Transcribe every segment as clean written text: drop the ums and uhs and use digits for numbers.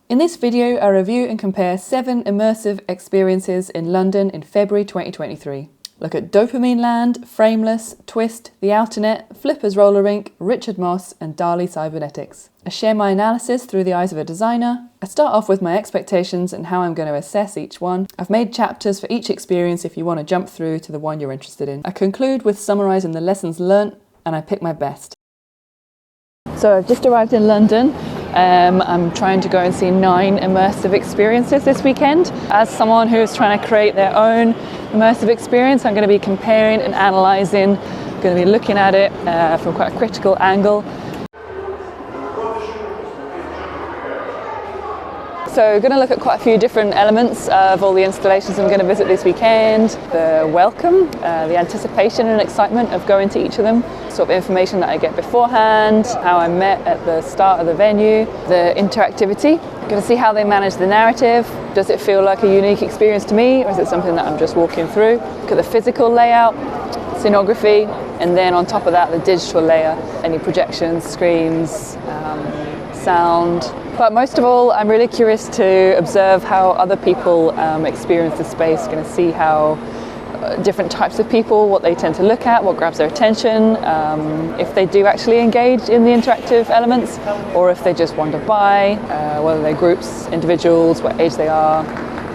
In this video, I review and compare 7 immersive experiences in London in February 2023. Look at Dopamine Land, Frameless, Twist, the Outernet, Flipper's Roller Rink, Richard Mosse and Dali Cybernetics. I share my analysis through the eyes of a designer. I start off with my expectations and how I'm going to assess each one. I've made chapters for each experience if you want to jump through to the one you're interested in. I conclude with summarising the lessons learnt and I pick my best. So I've just arrived in London. I'm trying to go and see 9 immersive experiences this weekend. As someone who's trying to create their own immersive experience, I'm going to be comparing and analysing. I'm going to be looking at it from quite a critical angle. So we're going to look at quite a few different elements of all the installations I'm going to visit this weekend. The welcome, the anticipation and excitement of going to each of them, sort of information that I get beforehand, how I'm met at the start of the venue, the interactivity. I'm going to see how they manage the narrative. Does it feel like a unique experience to me, or is it something that I'm just walking through? Look at the physical layout, scenography, and then on top of that the digital layer, any projections, screens, sound. But most of all, I'm really curious to observe how other people experience the space. Going to see how different types of people, what they tend to look at, what grabs their attention, if they do actually engage in the interactive elements, or if they just wander by, whether they're groups, individuals, what age they are,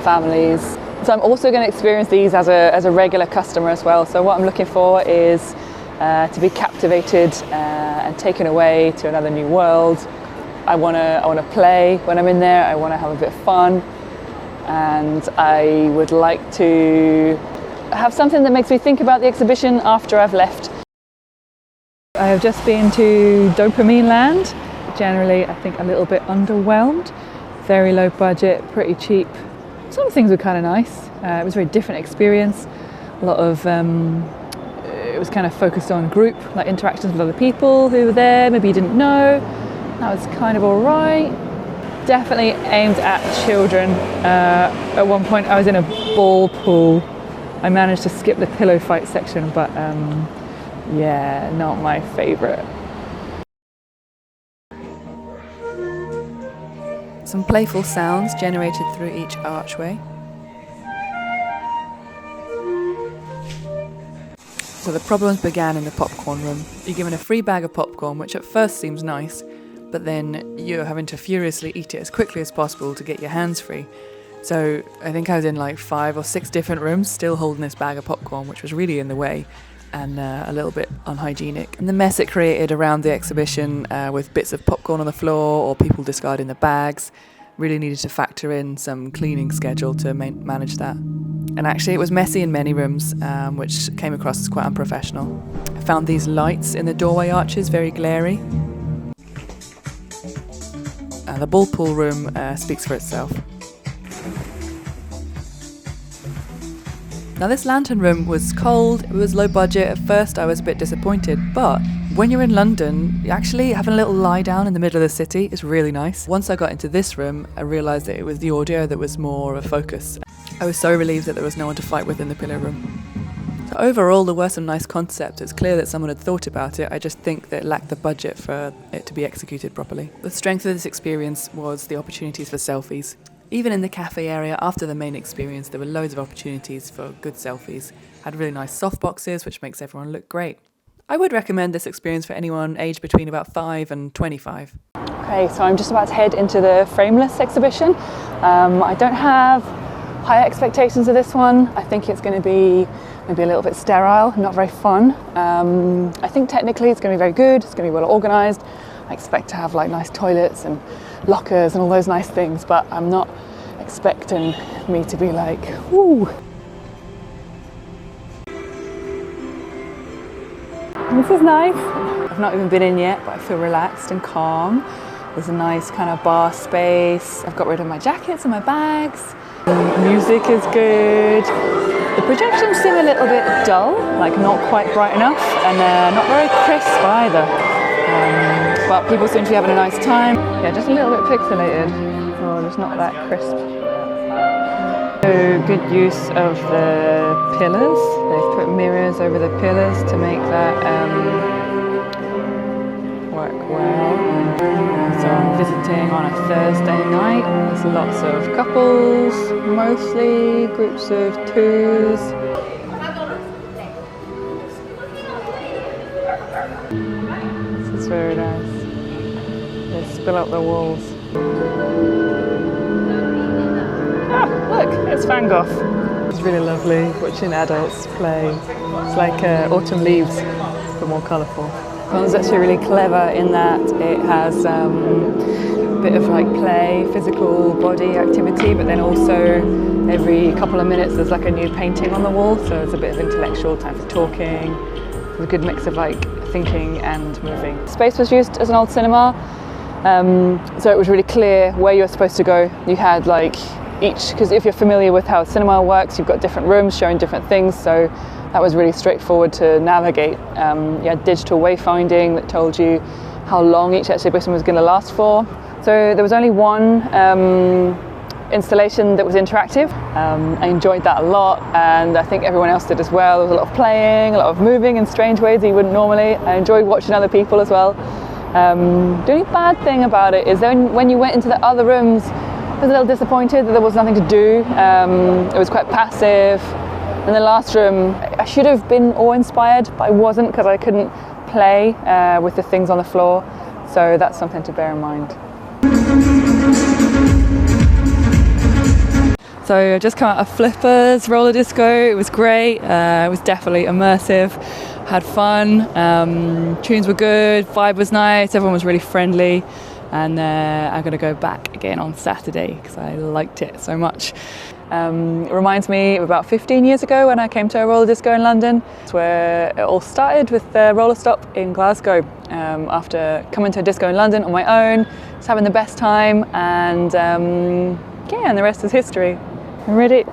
families. So I'm also going to experience these as a regular customer as well. So what I'm looking for is to be captivated and taken away to another new world. I want to play when I'm in there. I want to have a bit of fun, and I would like to have something that makes me think about the exhibition after I've left. I have just been to Dopamine Land. Generally, I think a little bit underwhelmed. Very low budget, pretty cheap. Some things were kind of nice. It was a very different experience. A lot of it was kind of focused on group, like interactions with other people who were there. Maybe you didn't know. That was kind of all right. Definitely aimed at children. At one point I was in a ball pool. I managed to skip the pillow fight section, but yeah, not my favourite. Some playful sounds generated through each archway. So the problems began in the popcorn room. You're given a free bag of popcorn, which at first seems nice, but then you're having to furiously eat it as quickly as possible to get your hands free. So I think I was in like 5 or 6 different rooms still holding this bag of popcorn, which was really in the way and a little bit unhygienic. And the mess it created around the exhibition with bits of popcorn on the floor or people discarding the bags really needed to factor in some cleaning schedule to manage that. And actually it was messy in many rooms, which came across as quite unprofessional. I found these lights in the doorway arches very glary. The ball pool room speaks for itself. Now this lantern room was cold, it was low budget. At first I was a bit disappointed, but when you're in London, actually having a little lie down in the middle of the city is really nice. Once I got into this room, I realised that it was the audio that was more of a focus. I was so relieved that there was no one to fight with in the pillow room. So overall there were some nice concepts. It's clear that someone had thought about it. I just think that it lacked the budget for it to be executed properly. The strength of this experience was the opportunities for selfies. Even in the cafe area after the main experience, there were loads of opportunities for good selfies. Had really nice soft boxes, which makes everyone look great. I would recommend this experience for anyone aged between about 5 and 25. Okay, so I'm just about to head into the Frameless exhibition. I don't have high expectations of this one. I think it's going to be maybe a little bit sterile, not very fun. I think technically it's going to be very good. It's going to be well organised. I expect to have like nice toilets and lockers and all those nice things, but I'm not expecting me to be like, woo. This is nice. I've not even been in yet, but I feel relaxed and calm. There's a nice kind of bar space. I've got rid of my jackets and my bags. Music is good. The projections seem a little bit dull, like not quite bright enough, and not very crisp either. But people seem to be having a nice time. Yeah, just a little bit pixelated, or just not that crisp. So good use of the pillars. They've put mirrors over the pillars to make that work well. So I'm visiting on a Thursday night. There's lots of couples, mostly groups of twos. This is very nice. They spill up the walls. Ah, look, it's Van Gogh. It's really lovely watching adults play. It's like autumn leaves, but more colourful. The one's actually really clever in that it has a bit of like play, physical body activity, but then also every couple of minutes there's like a new painting on the wall, so there's a bit of intellectual time for talking. It's a good mix of like thinking and moving. Space was used as an old cinema, so it was really clear where you were supposed to go. You had like each, because if you're familiar with how cinema works, you've got different rooms showing different things, so that was really straightforward to navigate. You had digital wayfinding that told you how long each exhibition was going to last for. So there was only one installation that was interactive. I enjoyed that a lot, and I think everyone else did as well. There was a lot of playing, a lot of moving in strange ways that you wouldn't normally. I enjoyed watching other people as well. The only bad thing about it is when you went into the other rooms, I was a little disappointed that there was nothing to do. It was quite passive. In the last room, I should have been awe-inspired, but I wasn't because I couldn't play with the things on the floor. So that's something to bear in mind. So I just come out of Flippers roller disco. It was great. It was definitely immersive. Had fun. Tunes were good. Vibe was nice. Everyone was really friendly. And I'm going to go back again on Saturday because I liked it so much. It reminds me of about 15 years ago when I came to a roller disco in London. It's where it all started with the roller stop in Glasgow. After coming to a disco in London on my own, just having the best time, and yeah, and the rest is history. I'm ready.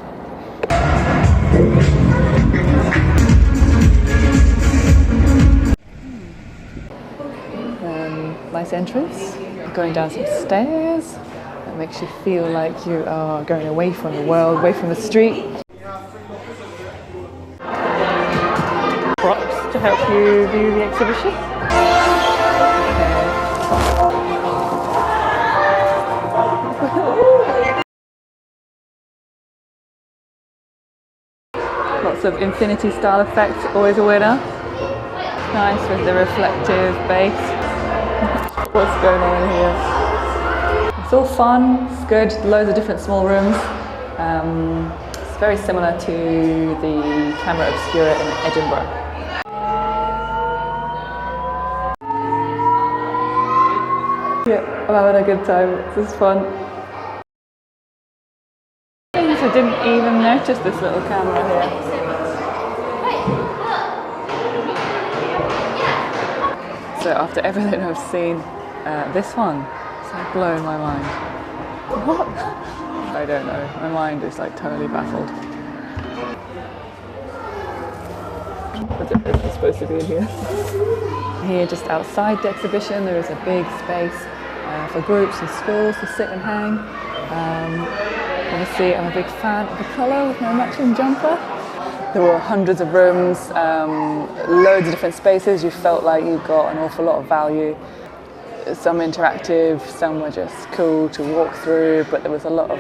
Nice entrance. Going down some stairs. That makes you feel like you are going away from the world, away from the street. Props to help you view the exhibition. Lots of infinity style effects, always a winner. Nice with the reflective base. What's going on in here? It's all fun, it's good, loads of different small rooms. It's very similar to the Camera Obscura in Edinburgh. Yeah, I'm having a good time, this is fun. I didn't even notice this little camera here. So after everything I've seen, this one, it's like blowing my mind. What? I don't know, my mind is like totally baffled. It's supposed to be in here. Here, just outside the exhibition, there is a big space for groups and schools to sit and hang. Obviously, I'm a big fan of the colour with my matching jumper. There were hundreds of rooms, loads of different spaces. You felt like you got an awful lot of value. Some interactive, some were just cool to walk through, but there was a lot of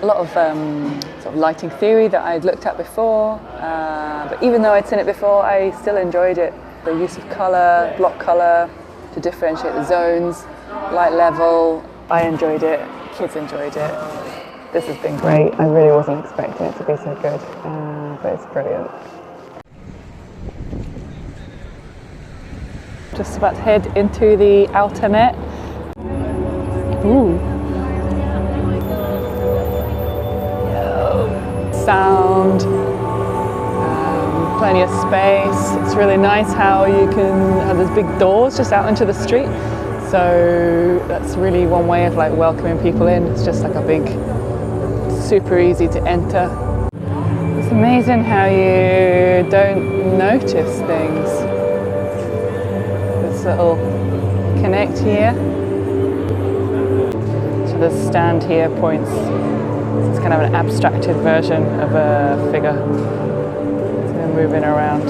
sort of lighting theory that I'd looked at before. But even though I'd seen it before, I still enjoyed it. The use of colour, block colour, to differentiate the zones, light level. I enjoyed it, kids enjoyed it. This has been great. I really wasn't expecting it to be so good, but it's brilliant. Just about to head into the Outernet. Ooh. Sound, plenty of space. It's really nice how you can have these big doors just out into the street. So that's really one way of like welcoming people in. It's just like a big, super easy to enter. It's amazing how you don't notice things. This little connect here. So the stand here points. It's kind of an abstracted version of a figure. So they're moving around.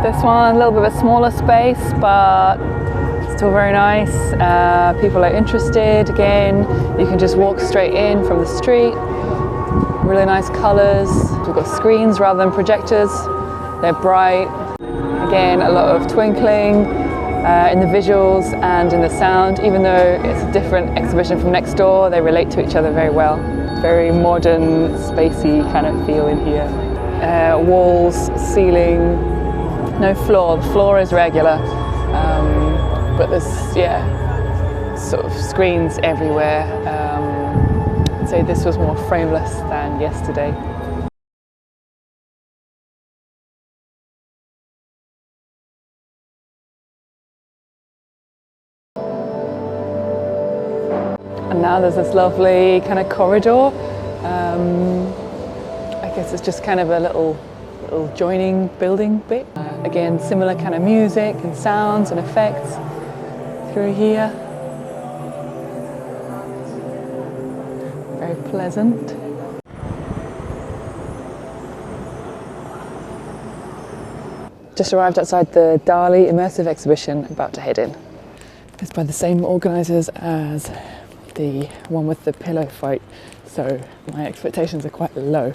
This one, a little bit of a smaller space, but still very nice. People are interested. Again, you can just walk straight in from the street. Really nice colours. We've got screens rather than projectors. They're bright. Again, a lot of twinkling in the visuals and in the sound. Even though it's a different exhibition from next door, they relate to each other very well. Very modern, spacey kind of feel in here. Walls, ceiling, no floor. The floor is regular, but there's sort of screens everywhere. I'd say this was more frameless than yesterday. And now there's this lovely kind of corridor. I guess it's just kind of a little joining building bit. Again, similar kind of music and sounds and effects through here. Very pleasant. Just arrived outside the Dali Immersive exhibition, about to head in. It's by the same organisers as the one with the pillow fight, so my expectations are quite low.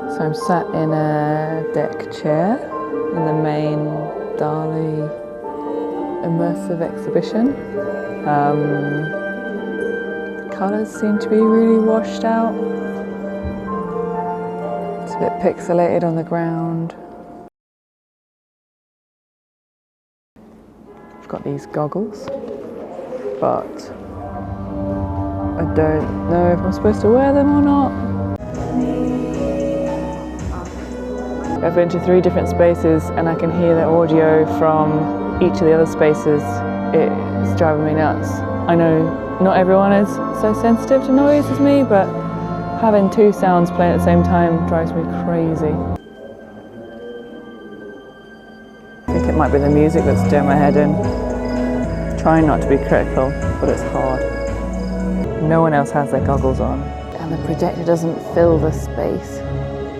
So I'm sat in a deck chair in the main Dali Immersive exhibition. The colours seem to be really washed out. It's a bit pixelated on the ground. I've got these goggles, but I don't know if I'm supposed to wear them or not. I've been to 3 different spaces and I can hear the audio from each of the other spaces. It's driving me nuts. I know not everyone is so sensitive to noise as me, but having 2 sounds playing at the same time drives me crazy. I think it might be the music that's doing my head in. Trying not to be critical, but it's hard. No one else has their goggles on, and the projector doesn't fill the space.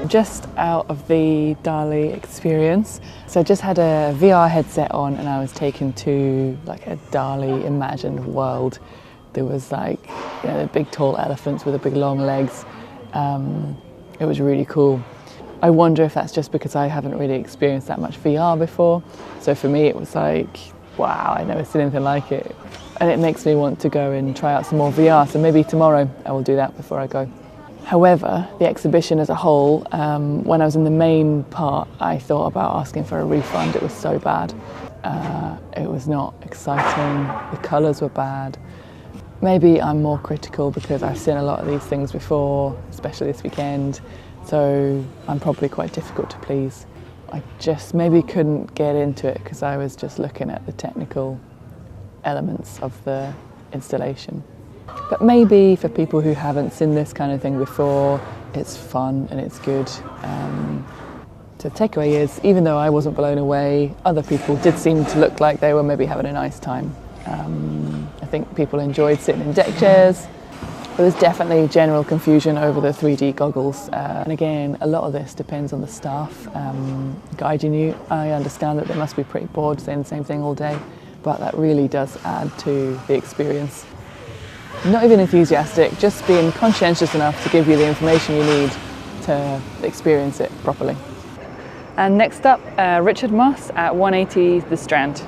Just out of the Dali experience, so I just had a VR headset on and I was taken to like a Dali imagined world. There was like, you know, the big tall elephants with the big long legs. It was really cool. I wonder if that's just because I haven't really experienced that much VR before. So for me it was like, wow, I've never seen anything like it. And it makes me want to go and try out some more VR, so maybe tomorrow I will do that before I go. However, the exhibition as a whole, when I was in the main part, I thought about asking for a refund. It was so bad. It was not exciting, the colours were bad. Maybe I'm more critical because I've seen a lot of these things before, especially this weekend, so I'm probably quite difficult to please. I just maybe couldn't get into it because I was just looking at the technical elements of the installation. But maybe for people who haven't seen this kind of thing before, it's fun and it's good. The takeaway is, even though I wasn't blown away, other people did seem to look like they were maybe having a nice time. I think people enjoyed sitting in deck chairs. There was definitely general confusion over the 3D goggles. And again, a lot of this depends on the staff guiding you. I understand that they must be pretty bored saying the same thing all day, but that really does add to the experience. Not even enthusiastic, just being conscientious enough to give you the information you need to experience it properly. And next up, Richard Mosse at 180 The Strand.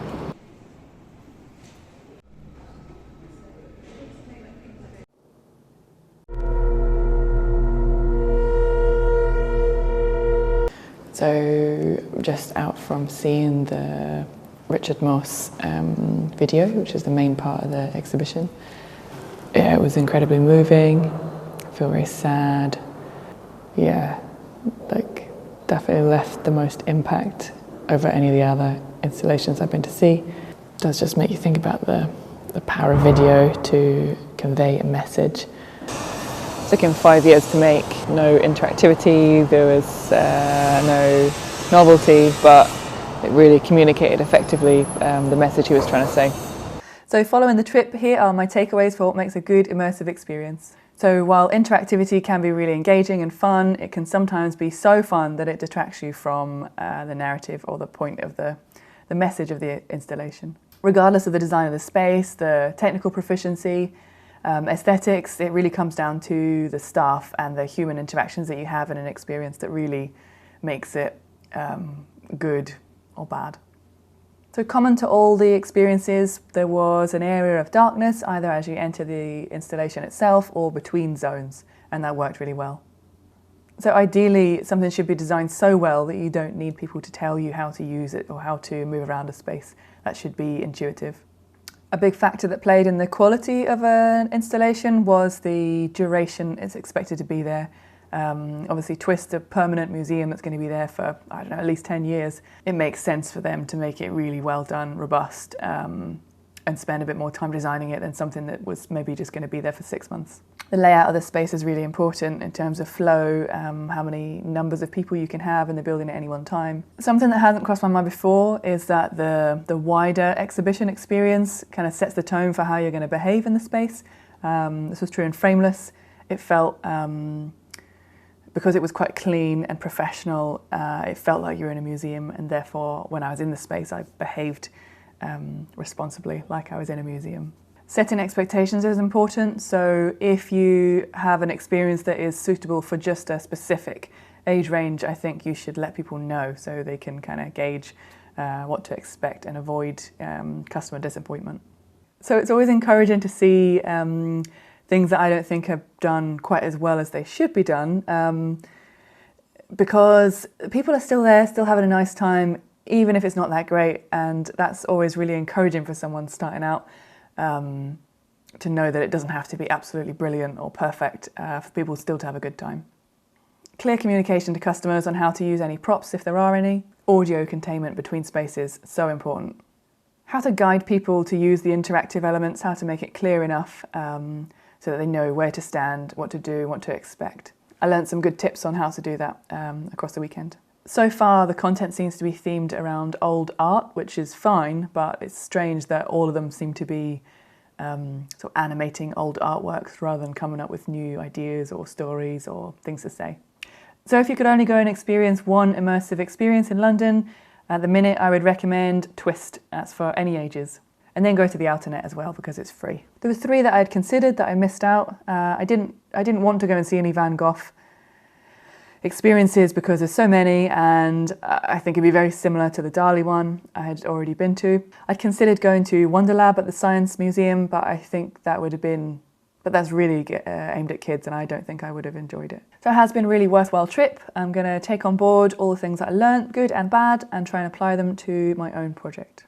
So just out from seeing the Richard Mosse video, which is the main part of the exhibition. Yeah, it was incredibly moving. I feel very sad. Yeah, like definitely left the most impact over any of the other installations I've been to see. It does just make you think about the power of video to convey a message. It took him 5 years to make. No interactivity, there was no novelty, but it really communicated effectively the message he was trying to say. So following the trip, here are my takeaways for what makes a good immersive experience. So while interactivity can be really engaging and fun, it can sometimes be so fun that it detracts you from the narrative or the point of the message of the installation. Regardless of the design of the space, the technical proficiency, aesthetics, it really comes down to the staff and the human interactions that you have in an experience that really makes it good or bad. So common to all the experiences, there was an area of darkness either as you enter the installation itself or between zones, and that worked really well. So ideally, something should be designed so well that you don't need people to tell you how to use it or how to move around a space. That should be intuitive. A big factor that played in the quality of an installation was the duration it's expected to be there. Obviously, Twist, a permanent museum that's going to be there for, I don't know, at least 10 years. It makes sense for them to make it really well done, robust, and spend a bit more time designing it than something that was maybe just going to be there for 6 months. The layout of the space is really important in terms of flow, how many numbers of people you can have in the building at any one time. Something that hasn't crossed my mind before is that the wider exhibition experience kind of sets the tone for how you're going to behave in the space. This was true in Frameless. It felt, because it was quite clean and professional, it felt like you were in a museum, and therefore when I was in the space I behaved responsibly, like I was in a museum. Setting expectations is important, so if you have an experience that is suitable for just a specific age range, I think you should let people know so they can kind of gauge what to expect and avoid customer disappointment. So it's always encouraging to see things that I don't think are done quite as well as they should be done, because people are still there, still having a nice time, even if it's not that great, and that's always really encouraging for someone starting out, to know that it doesn't have to be absolutely brilliant or perfect for people still to have a good time. Clear communication to customers on how to use any props if there are any. Audio containment between spaces, so important. How to guide people to use the interactive elements, how to make it clear enough so that they know where to stand, what to do, what to expect. I learned some good tips on how to do that across the weekend. So far, the content seems to be themed around old art, which is fine, but it's strange that all of them seem to be sort of animating old artworks rather than coming up with new ideas or stories or things to say. So if you could only go and experience one immersive experience in London, at the minute I would recommend Twist. That's for any ages. And then go to the Outernet as well because it's free. There were 3 that I had considered that I missed out. I didn't want to go and see any Van Gogh experiences because there's so many, and I think it'd be very similar to the Dali one I had already been to. I'd considered going to Wonderlab at the Science Museum, but I think that would have been, but that's really aimed at kids and I don't think I would have enjoyed it. So it has been a really worthwhile trip. I'm going to take on board all the things that I learned, good and bad, and try and apply them to my own project.